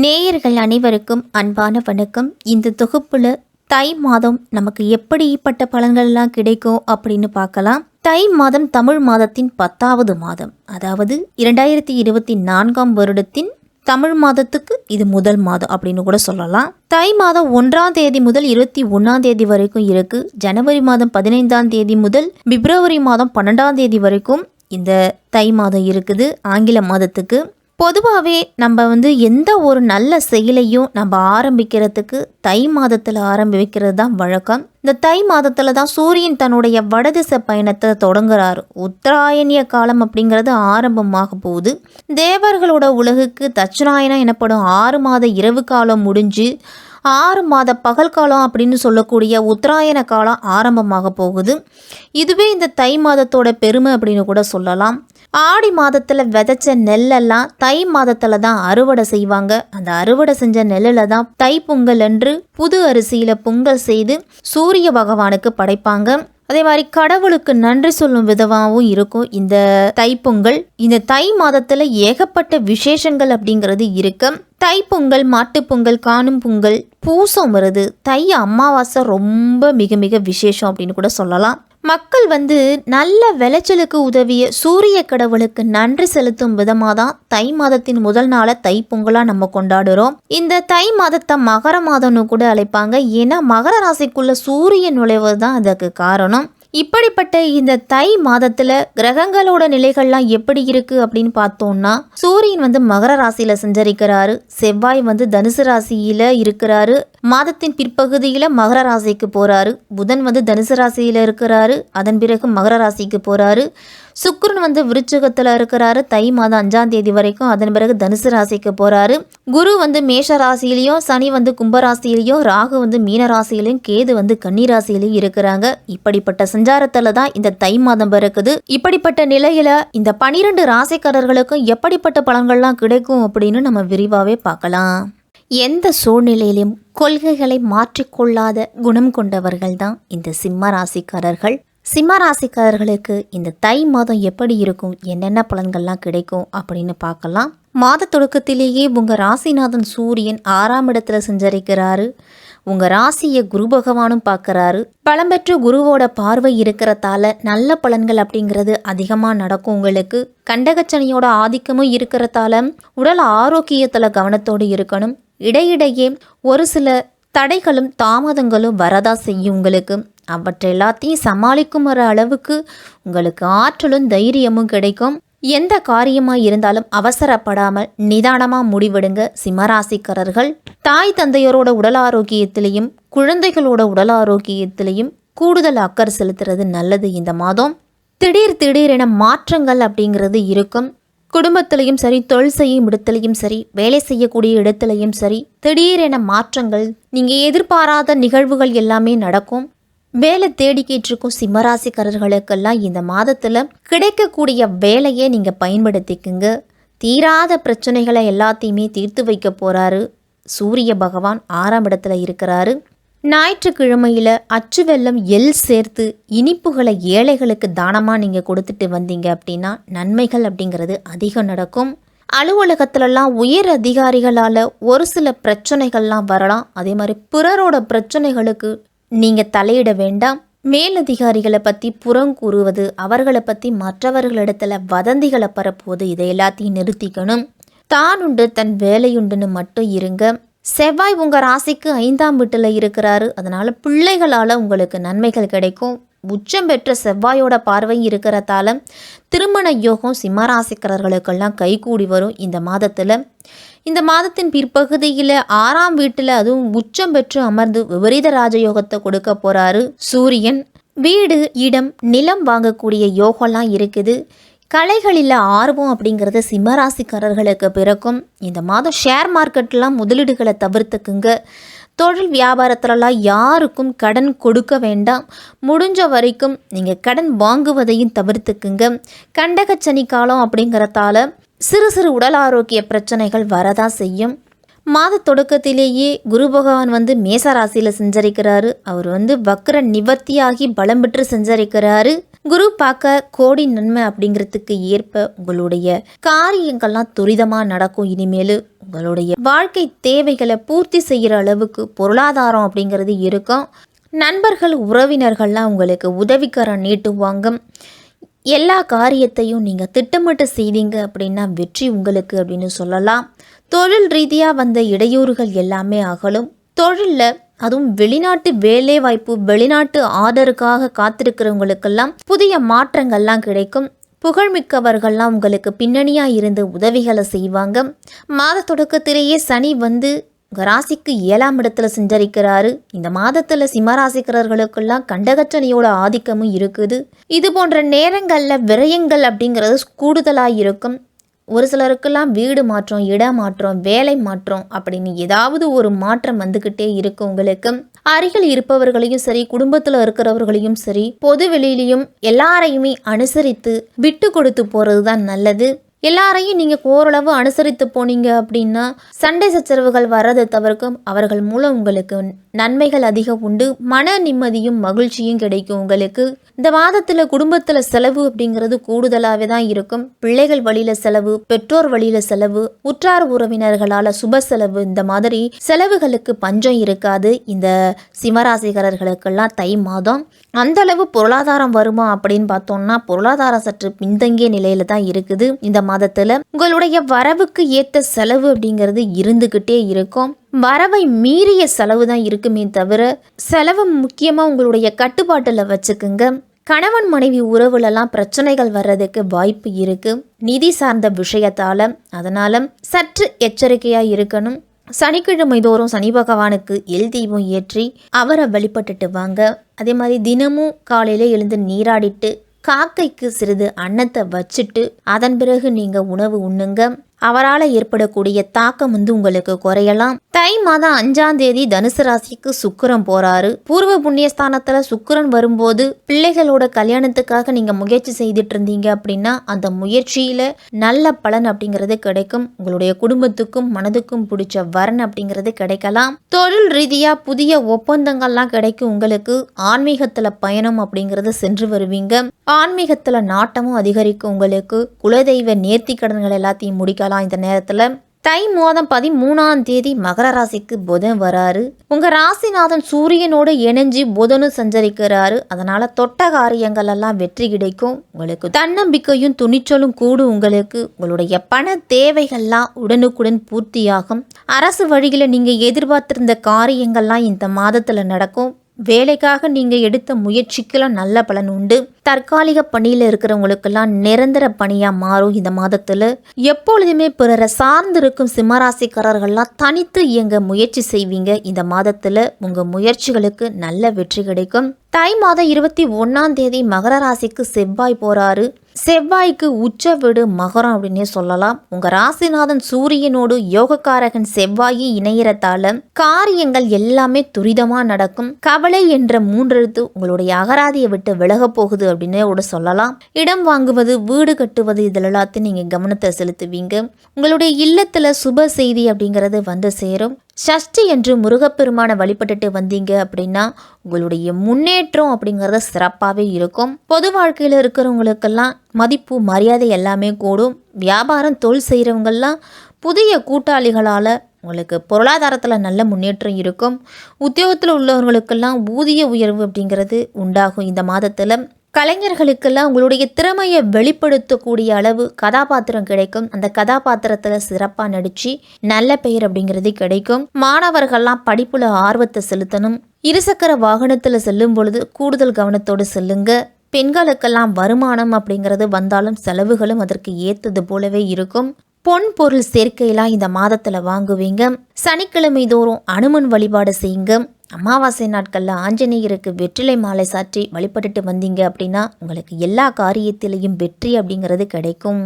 நேயர்கள் அனைவருக்கும் அன்பான வணக்கம். இந்த தொகுப்புல தை மாதம் நமக்கு எப்படிப்பட்ட பலன்கள்லாம் கிடைக்கும் அப்படின்னு பார்க்கலாம். தை மாதம் தமிழ் மாதத்தின் 10வது மாதம், அதாவது 2024ஆம் வருடத்தின் தமிழ் மாதத்துக்கு இது முதல் மாதம் அப்படின்னு கூட சொல்லலாம். தை மாதம் 1ஆம் தேதி முதல் 21ஆம் தேதி வரைக்கும் இருக்கு. ஜனவரி மாதம் 15ஆம் தேதி முதல் பிப்ரவரி மாதம் 12ஆம் தேதி வரைக்கும் இந்த தை மாதம் இருக்குது. ஆங்கில மாதத்துக்கு பொதுவாகவே நம்ம எந்த ஒரு நல்ல செயலையும் நம்ம ஆரம்பிக்கிறதுக்கு தை மாதத்தில் ஆரம்பிக்கிறது தான் வழக்கம். இந்த தை மாதத்தில் தான் சூரியன் தன்னுடைய வடதிசை பயணத்தை தொடங்குறாரு. உத்தராயணிய காலம் அப்படிங்கிறது ஆரம்பமாக போகுது. தேவர்களோட உலகுக்கு தட்சிணாயனம் எனப்படும் 6 மாத இரவு காலம் முடிஞ்சு 6 மாத பகல் காலம் அப்படின்னு சொல்லக்கூடிய உத்தராயண காலம் ஆரம்பமாக போகுது. இதுவே இந்த தை மாதத்தோட பெருமை அப்படின்னு கூட சொல்லலாம். ஆடி மாதத்தில் விதைச்ச நெல்லெல்லாம் தை மாதத்தில் தான் அறுவடை செய்வாங்க. அந்த அறுவடை செஞ்ச நெல்லில் தான் தை பொங்கல் அன்று புது அரிசியில் பொங்கல் செய்து சூரிய பகவானுக்கு படைப்பாங்க. அதே மாதிரி கடவுளுக்கு நன்றி சொல்லும் விதமாகவும் இருக்கும் இந்த தைப்பொங்கல். இந்த தை மாதத்தில் ஏகப்பட்ட விசேஷங்கள் அப்படிங்கிறது இருக்கு. தைப்பொங்கல், மாட்டுப்பொங்கல், காணும் பொங்கல், பூசம் வருது, தை அமாவாசை ரொம்ப மிக மிக விசேஷம் அப்படின்னு கூட சொல்லலாம். மக்கள் நல்ல விளைச்சலுக்கு உதவிய சூரிய கடவுளுக்கு நன்றி செலுத்தும் விதமாக தான் தை மாதத்தின் முதல் நாளை தை பொங்கலாக நம்ம கொண்டாடுறோம். இந்த தை மாதத்தை மகர மாதம்னு கூட அழைப்பாங்க. ஏன்னா மகர ராசிக்குள்ள சூரியன் நுழைவது தான் அதுக்கு காரணம். இப்படிப்பட்ட இந்த தை மாதத்துல கிரகங்களோட நிலைகள்லாம் எப்படி இருக்கு அப்படின்னு பார்த்தோம்னா, சூரியன் மகர ராசியில சஞ்சரிக்கிறாரு. செவ்வாய் தனுசு ராசியில இருக்கிறாரு. மாதத்தின் பிற்பகுதியில மகர ராசிக்கு போறாரு. புதன் தனுசு ராசியில இருக்கிறாரு. அதன் பிறகு மகர ராசிக்கு போறாரு. சுக்கிரன் விருச்சிகத்துல இருக்கிறாரு தை மாதம் 5ஆம் தேதி வரைக்கும். அதன் பிறகு தனுசு ராசிக்கு போறாரு. குரு மேஷ ராசியிலையும், சனி கும்ப ராசியிலையும், ராகு மீன ராசியிலையும், கேது கன்னி ராசியிலையும் இருக்கிறாங்க. இப்படிப்பட்ட சஞ்சாரத்துல தான் இந்த தை மாதம் பிறக்குது. இப்படிப்பட்ட நிலையில இந்த 12 ராசிக்காரர்களுக்கும் எப்படிப்பட்ட பலன்கள்லாம் கிடைக்கும் அப்படின்னு நம்ம விரிவாவே பார்க்கலாம். எந்த சூழ்நிலையிலும் கொள்கைகளை மாற்றிக்கொள்ளாத குணம் கொண்டவர்கள் தான் இந்த சிம்ம ராசிக்காரர்கள். சிம்ம ராசிக்காரர்களுக்கு இந்த தை மாதம் எப்படி இருக்கும், என்னென்ன பலன்கள்லாம் கிடைக்கும் அப்படின்னு பார்க்கலாம். மாத தொடக்கத்திலேயே உங்கள் ராசிநாதன் சூரியன் 6ஆம் இடத்துல சஞ்சரிக்கிறாரு. உங்கள் ராசியை குரு பகவானும் பார்க்குறாரு. பலம்பெற்ற குருவோட பார்வை இருக்கிறதால நல்ல பலன்கள் அப்படிங்கிறது அதிகமாக நடக்கும். உங்களுக்கு கண்டகச்சனியோட ஆதிக்கமும் இருக்கிறதால உடல் ஆரோக்கியத்தில் கவனத்தோடு இருக்கணும். இடையிடையே ஒரு சில தடைகளும் தாமதங்களும் வரதா செய்யும். உங்களுக்கு அவற்றை எல்லாத்தையும் சமாளிக்கும் அளவுக்கு உங்களுக்கு ஆற்றலும் தைரியமும் கிடைக்கும். எந்த காரியமாக இருந்தாலும் அவசரப்படாமல் நிதானமாக முடிவெடுங்க சிம்மராசிக்காரர்கள். தாய் தந்தையரோட உடல் ஆரோக்கியத்திலையும் குழந்தைகளோட உடல் ஆரோக்கியத்திலையும் கூடுதல் அக்கறை செலுத்துறது நல்லது. இந்த மாதம் திடீரென மாற்றங்கள் அப்படிங்கிறது இருக்கும். குடும்பத்திலையும் சரி, தொழில் செய்யும் இடத்துலையும் சரி, வேலை செய்யக்கூடிய இடத்துலையும் சரி, திடீரென மாற்றங்கள், நீங்கள் எதிர்பாராத நிகழ்வுகள் எல்லாமே நடக்கும். வேலை தேடிக்கிட்டு இருக்கும் சிம்மராசிக்காரர்களுக்கெல்லாம் இந்த மாதத்தில் கிடைக்கக்கூடிய வேலையை நீங்கள் பயன்படுத்திக்குங்க. தீராத பிரச்சனைகளை எல்லாத்தையுமே தீர்த்து வைக்க போகிறாரு. சூரிய பகவான் 6ஆம் இடத்துல இருக்கிறாரு. ஞாயிற்றுக்கிழமையில் அச்சு வெல்லம், எள் சேர்த்து இனிப்புகளை ஏழைகளுக்கு தானமாக நீங்கள் கொடுத்துட்டு வந்தீங்க அப்படின்னா நன்மைகள் அப்படிங்கிறது அதிகம் நடக்கும். அலுவலகத்திலலாம் உயர் அதிகாரிகளால் ஒரு சில பிரச்சனைகள்லாம் வரலாம். அதே மாதிரி பிறரோட பிரச்சனைகளுக்கு நீங்கள் தலையிட வேண்டாம். மேலதிகாரிகளை பற்றி புறங்கூறுவது, அவர்களை பற்றி மற்றவர்களிடத்துல வதந்திகளை பரப்புவது, இதை எல்லாத்தையும் நிறுத்திக்கணும். தான் உண்டு தன் வேலையுண்டுன்னு மட்டும் இருங்க. செவ்வாய் உங்கள் ராசிக்கு 5ஆம் வீட்டில் இருக்கிறாரு. அதனால் பிள்ளைகளால் உங்களுக்கு நன்மைகள் கிடைக்கும். உச்சம் பெற்ற செவ்வாயோட பார்வை இருக்கிறதால திருமண யோகம் சிம்மராசிக்காரர்களுக்கெல்லாம் கைகூடி வரும். இந்த மாதத்தில் இந்த மாதத்தின் பிற்பகுதியில் 6ஆம் வீட்டில் அதுவும் உச்சம் பெற்று அமர்ந்து விபரீத ராஜயோகத்தை கொடுக்க போகிறாரு சூரியன். வீடு, இடம், நிலம் வாங்கக்கூடிய யோகம்லாம் இருக்குது. கலைகளில் ஆர்வம் அப்படிங்கிறது சிம்மராசிக்காரர்களுக்கு பிறக்கும். இந்த மாதம் ஷேர் மார்க்கெட்லாம் முதலீடுகளை தவிர்த்துக்குங்க. தொழில் வியாபாரத்திலலாம் யாருக்கும் கடன் கொடுக்க வேண்டாம். முடிஞ்ச வரைக்கும் நீங்கள் கடன் வாங்குவதையும் தவிர்த்துக்குங்க. கண்டகச்சனி காலம் அப்படிங்கிறதால சிறு உடல் ஆரோக்கிய பிரச்சனைகள் வரதான் செய்யும். மாத தொடக்கத்திலேயே குரு பகவான் மேச ராசியில் சஞ்சரிக்கிறாரு. அவர் வக்ர நிவர்த்தியாகி பலம் பெற்று சஞ்சரிக்கிறாரு. குரு பார்க்க கோடி நன்மை அப்படிங்கிறதுக்கு ஏற்ப உங்களுடைய காரியங்கள்லாம் துரிதமாக நடக்கும். இனிமேல் உங்களுடைய வாழ்க்கை தேவைகளை பூர்த்தி செய்கிற அளவுக்கு பொருளாதாரம் அப்படிங்கிறது இருக்கும். நண்பர்கள் உறவினர்கள்லாம் உங்களுக்கு உதவிக்கரம் நீட்டுவாங்க. எல்லா காரியத்தையும் நீங்கள் திட்டமிட்டு செய்தீங்க அப்படின்னா வெற்றி உங்களுக்கு அப்படின்னு சொல்லலாம். தொழில் ரீதியாக வந்த இடையூறுகள் எல்லாமே அகலும். தொழிலில் அதுவும் வெளிநாட்டு வேலை வாய்ப்பு, வெளிநாட்டு ஆர்டருக்காக காத்திருக்கிறவங்களுக்கெல்லாம் புதிய மாற்றங்கள்லாம் கிடைக்கும். புகழ்மிக்கவர்கள்லாம் உங்களுக்கு பின்னணியாக இருந்து உதவிகளை செய்வாங்க. மாத தொடக்கத்திலேயே சனி வந்து ராசிக்கு 7ஆம் இடத்துல சஞ்சரிக்கிறாரு. இந்த மாதத்தில் சிம்மராசிக்காரர்களுக்கெல்லாம் கண்டகச்சனியோட ஆதிக்கமும் இருக்குது. இது போன்ற நேரங்களில் விரயங்கள் அப்படிங்கிறது கூடுதலாக இருக்கும். ஒரு சிலருக்கெல்லாம் வீடு மாற்றம், இடமாற்றம், வேலை மாற்றம் அப்படின்னு ஏதாவது ஒரு மாற்றம் வந்துக்கிட்டே இருக்கு. உங்களுக்கு அருகில் இருப்பவர்களையும் சரி, குடும்பத்தில் இருக்கிறவர்களையும் சரி, பொது வெளியிலையும் எல்லாரையுமே அனுசரித்து விட்டு கொடுத்து போகிறது தான் நல்லது. எல்லாரையும் நீங்கள் ஓரளவு அனுசரித்து போனீங்க அப்படின்னா சண்டை சச்சரவுகள் வர்றதை தவிர்க்கும். அவர்கள் மூலம் உங்களுக்கு நன்மைகள் அதிகம் உண்டு. மன நிம்மதியும் மகிழ்ச்சியும் கிடைக்கும். உங்களுக்கு இந்த மாதத்தில் குடும்பத்தில் செலவு அப்படிங்கிறது கூடுதலாகவே தான் இருக்கும். பிள்ளைகள் வழியில் செலவு, பெற்றோர் வழியில் செலவு, உற்றார் உறவினர்களால் சுப செலவு, இந்த மாதிரி செலவுகளுக்கு பஞ்சம் இருக்காது. இந்த சிம்மராசிக்காரர்களுக்கெல்லாம் தை மாதம் அந்த அளவு பொருளாதாரம் வருமா அப்படின்னு பார்த்தோம்னா பொருளாதாரம் சற்று பின்தங்கிய நிலையில தான் இருக்குது. இந்த மாதத்துல உங்களுடைய வரவுக்கு ஏற்ற செலவு அப்படிங்கிறது இருந்துகிட்டே இருக்கும். வரவை மீறிய செலவு தான் இருக்குமே தவிர செலவு முக்கியமாக உங்களுடைய கட்டுப்பாட்டில் வச்சுக்குங்க. கணவன் மனைவி உறவுலலாம் பிரச்சனைகள் வர்றதுக்கு வாய்ப்பு இருக்கு நிதி சார்ந்த விஷயத்தால. அதனால சற்று எச்சரிக்கையாக இருக்கணும். சனிக்கிழமை தோறும் சனி பகவானுக்கு எல் தீபம் ஏற்றி அவரை வழிபட்டுட்டு வாங்க. அதே மாதிரி தினமும் காலையில் எழுந்து நீராடிட்டு காக்கைக்கு சிறிது அன்னத்தை வச்சுட்டு அதன் பிறகு நீங்கள் உணவு உண்ணுங்க. அவரால் ஏற்படக்கூடிய தாக்கம் உங்களுக்கு குறையலாம். தை மாதம் 5ஆம் தேதி தனுசு ராசிக்கு சுக்கிரன் போறாரு. பூர்வ புண்ணியஸ்தானத்துல சுக்கிரன் வரும்போது பிள்ளைகளோட கல்யாணத்துக்காக நீங்க முயற்சி செய்துட்டு இருந்தீங்க அப்படின்னா அந்த முயற்சியில நல்ல பலன் அப்படிங்கிறது கிடைக்கும். உங்களுடைய குடும்பத்துக்கும் மனதுக்கும் பிடிச்ச வரன் அப்படிங்கிறது கிடைக்கலாம். தொழில் ரீதியா புதிய ஒப்பந்தங்கள்லாம் கிடைக்கும். உங்களுக்கு ஆன்மீகத்துல பயணம் அப்படிங்கிறது சென்று வருவீங்க. ஆன்மீகத்துல நாட்டமும் அதிகரிக்கும். உங்களுக்கு குலதெய்வ நேர்த்தி கடன்கள் எல்லாத்தையும் முடிக்கலாம். இந்த நேரத்துல தை மாதம் 13ஆம் தேதி மகர ராசிக்கு புதன் வராரு. உங்க ராசிநாதன் சூரியனோடு இணைஞ்சு புதனும் சஞ்சரிக்கிறாரு. அதனால தொட்ட காரியங்கள் எல்லாம் வெற்றி கிடைக்கும். உங்களுக்கு தன்னம்பிக்கையும் துணிச்சலும் கூடும். உங்களுக்கு உங்களுடைய பண தேவைகள்லாம் உடனுக்குடன் பூர்த்தியாகும். அரசு வழியில நீங்க எதிர்பார்த்திருந்த காரியங்கள்லாம் இந்த மாதத்துல நடக்கும். வேலைக்காக நீங்க எடுத்த முயற்சிக்கெல்லாம் நல்ல பலன் உண்டு. தற்காலிக பணியில இருக்கிறவங்களுக்கெல்லாம் நிரந்தர பணியா மாறும். இந்த மாதத்துல எப்பொழுதுமே பிறரை சார்ந்து இருக்கும் சிம்மராசிக்காரர்கள்லாம் தனித்து இயங்க முயற்சி செய்வீங்க. இந்த மாதத்துல உங்க முயற்சிகளுக்கு நல்ல வெற்றி கிடைக்கும். தை மாதம் 21ஆம் தேதி மகர ராசிக்கு செவ்வாய் போறாரு. செவ்வாய்க்கு உச்ச வீடு மகரம் அப்படின்னே சொல்லலாம். உங்க ராசிநாதன் சூரியனோடு யோகக்காரகன் செவ்வாயி இணையறதால காரியங்கள் எல்லாமே துரிதமா நடக்கும். கவலை என்ற 3 எழுத்து உங்களுடைய அகராதியை விட்டு விலக போகுது அப்படின்னு கூட சொல்லலாம். இடம் வாங்குவது, வீடு கட்டுவது, இதில் எல்லாத்தையும் நீங்க கவனத்தை செலுத்துவீங்க. உங்களுடைய இல்லத்துல சுப செய்தி அப்படிங்கிறது வந்து சேரும். சஷ்டி என்று முருகப்பெருமானை வழிபட்டுட்டு வந்தீங்க அப்படின்னா உங்களுடைய முன்னேற்றம் அப்படிங்கிறத சிறப்பாகவே இருக்கும். பொது வாழ்க்கையில் இருக்கிறவங்களுக்கெல்லாம் மதிப்பு மரியாதை எல்லாமே கூடும். வியாபாரம் தொழில் செய்கிறவங்கெல்லாம் புதிய கூட்டாளிகளால் உங்களுக்கு பொருளாதாரத்தில் நல்ல முன்னேற்றம் இருக்கும். உத்தியோகத்தில் உள்ளவர்களுக்கெல்லாம் ஊதிய உயர்வு அப்படிங்கிறது உண்டாகும். இந்த மாதத்தில் கலைஞர்களுக்கெல்லாம் உங்களுடைய திறமையை வெளிப்படுத்தக்கூடிய அளவு கதாபாத்திரம் கிடைக்கும். அந்த கதாபாத்திரத்தில் சிறப்பாக நடித்து நல்ல பெயர் அப்படிங்கிறது கிடைக்கும். மாணவர்கள்லாம் படிப்புல ஆர்வத்தை செலுத்தணும். இருசக்கர வாகனத்தில் செல்லும் பொழுது கூடுதல் கவனத்தோடு செல்லுங்க. பெண்களுக்கெல்லாம் வருமானம் அப்படிங்கிறது வந்தாலும் செலவுகளும் அதற்கு ஏற்றது போலவே இருக்கும். பொன் பொருள் சேர்க்கையெல்லாம் இந்த மாதத்தில் வாங்குவீங்க. சனிக்கிழமை தோறும் அனுமன் வழிபாடு செய்யுங்க. அமாவாசை நாட்களில் ஆஞ்சநேயருக்கு வெற்றிலை மாலை சாற்றி வழிபட்டுட்டு வந்தீங்க அப்படின்னா உங்களுக்கு எல்லா காரியத்திலையும் வெற்றி அப்படிங்கிறது கிடைக்கும்.